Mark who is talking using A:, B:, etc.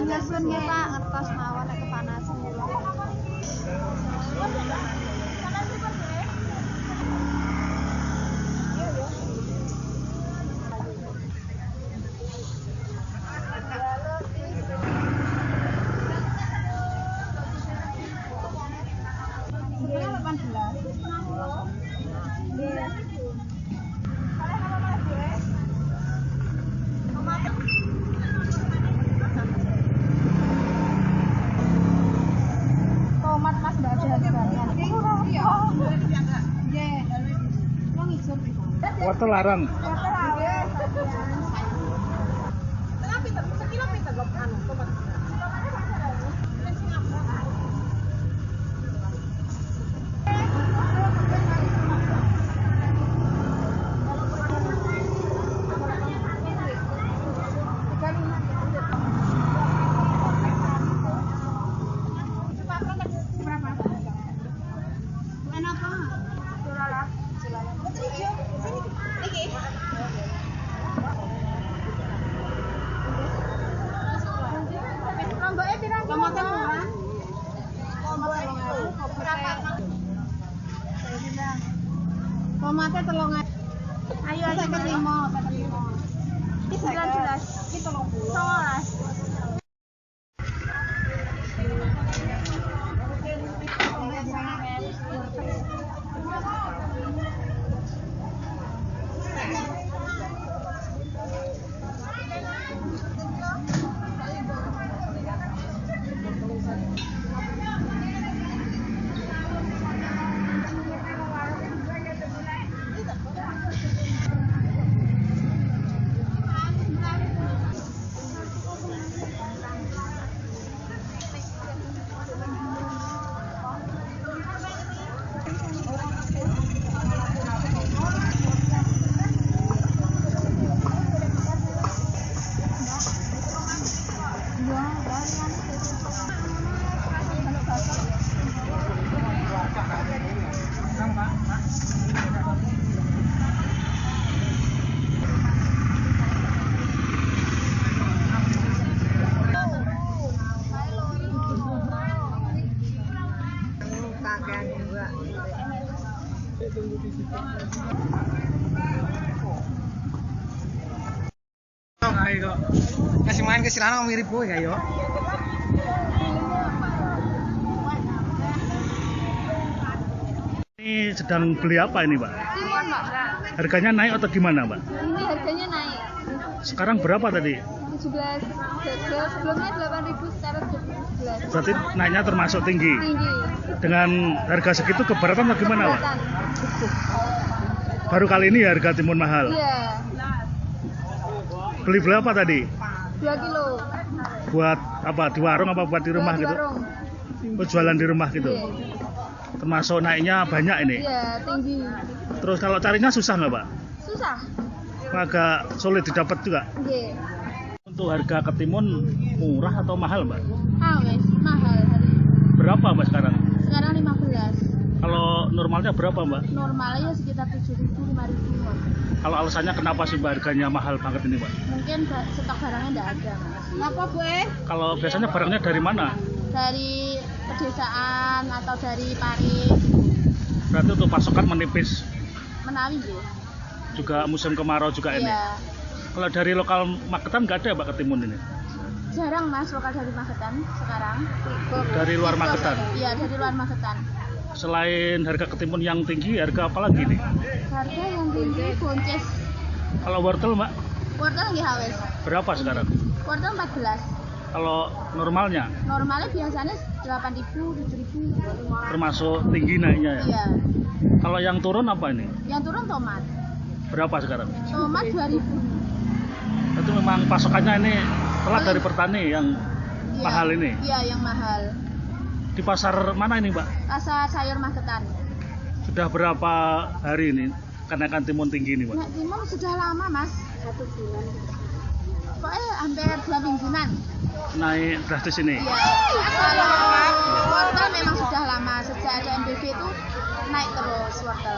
A: Biasan nggih Pak, ngertos mawon nek kepanasan. Tomat Mas nggak ada harganya.
B: Wortel larang.
A: Tomatnya telongan. Ayo aja ke 5. Ini 19. Ini 19.
C: Kasih main ke silana mirip gue ya yo.
B: Ini sedang beli apa ini, Pak?
A: Timun, Mbak.
B: Harganya naik atau gimana, Pak?
A: Ini harganya naik.
B: Sekarang berapa tadi?
A: 17. Sebelumnya 8.000, sekarang 17.
B: Berarti naiknya termasuk tinggi.
A: Tinggi.
B: Dengan harga segitu keberatan atau gimana, Pak?
A: Keberatan.
B: Baru kali ini harga timun mahal.
A: Iya.
B: Beli berapa tadi?
A: 2 kilo.
B: Buat apa? Di warung apa buat di rumah
A: Di
B: gitu?
A: warung.
B: Oh, jualan di rumah gitu.
A: Iya.
B: Termasuk naiknya banyak ini.
A: Iya, tinggi.
B: Terus kalau carinya susah nggak, Pak?
A: Susah.
B: Agak sulit didapat juga.
A: Iya.
B: Untuk harga ketimun murah atau mahal, Mbak?
A: Wes, mahal hari.
B: Berapa, Mbak, sekarang?
A: Sekarang 15.
B: Kalau normalnya berapa, Mbak?
A: Normalnya sekitar 7.000, 5.000.
B: Kalau alasannya kenapa sih, Mbak, harganya mahal banget ini, Pak?
A: Mungkin stok barangnya enggak ada, Mas. Kenapa, Bu?
B: Kalau biasanya barangnya dari mana?
A: Dari pedesaan atau dari Paris.
B: Berarti untuk pasokan menipis.
A: Menawi ya.
B: Juga musim kemarau juga ini.
A: Iya.
B: Kalau dari lokal Magetan nggak ada, Pak, ketimun ini?
A: Jarang Mas lokal dari Magetan sekarang.
B: Dari luar Magetan?
A: Iya, dari luar Magetan.
B: Selain harga ketimun yang tinggi, harga apa lagi nih?
A: Harga yang tinggi bonces.
B: Kalau wortel, Mbak,
A: Wortel nggih awes.
B: berapa sekarang?
A: Wortel 14.
B: Kalau normalnya,
A: Normalnya biasanya 8.000, 7.000.
B: termasuk tinggi naiknya ya?
A: Iya.
B: Kalau yang turun apa ini?
A: Yang turun tomat.
B: Berapa sekarang?
A: Tomat 2.000.
B: Itu memang pasokannya ini telat dari petani yang
A: Iya.
B: mahal ini.
A: Iya, yang mahal.
B: Di pasar mana ini, Mbak?
A: Pasar sayur Magetan.
B: Sudah berapa hari ini kenaikan timun tinggi ini, Mbak?
A: Nek timun sudah lama, Mas. 1 bulan. Pokoknya hampir 2 mingguan.
B: Naik drastis ini.
A: Iya. Kalau wortel memang sudah lama, sejak ada MBV itu naik terus wortel.